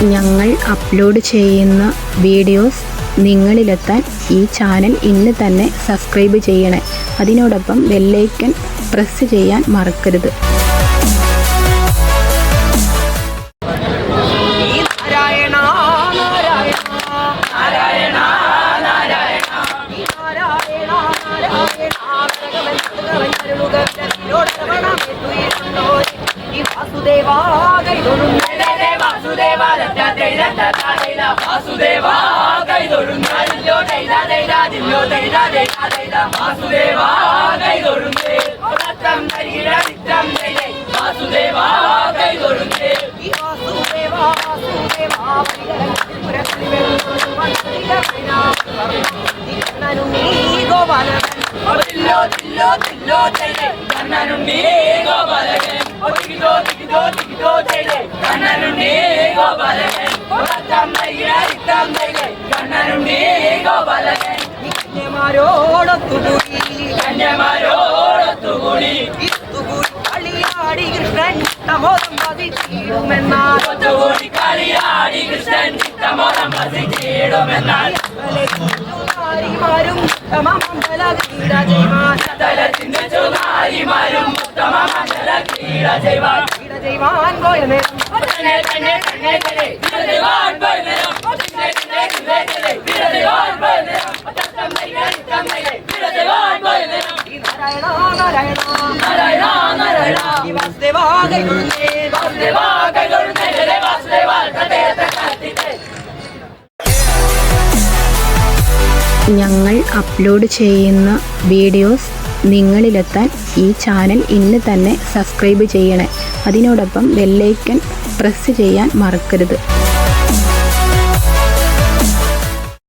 ഞങ്ങൾ അപ്ലോഡ് ചെയ്യുന്ന വീഡിയോസ് നിങ്ങളിലെത്താൻ ഈ ചാനൽ ഇന്ന് തന്നെ സബ്സ്ക്രൈബ് ചെയ്യണേ. അതിനോടൊപ്പം ബെല്ലൈക്കൺ പ്രസ് ചെയ്യാൻ മറക്കരുത്. കന്യമാരോടൊത്തുകൂടി കളിയാടി കൃഷ്ണൻ തമോദം വസിച്ചിടുമെന്നാൽ ും ഉത്തമമണ്ഡല ക്രീഡ ജയ്മാൻ പോയ നേരം ഞങ്ങൾ അപ്ലോഡ് ചെയ്യുന്ന വീഡിയോസ് നിങ്ങളിലെത്താൻ ഈ ചാനൽ ഇന്ന് തന്നെ സബ്സ്ക്രൈബ് ചെയ്യണേ. അതിനോടൊപ്പം ബെല്ലൈക്കൺ പ്രസ് ചെയ്യാൻ മറക്കരുത്.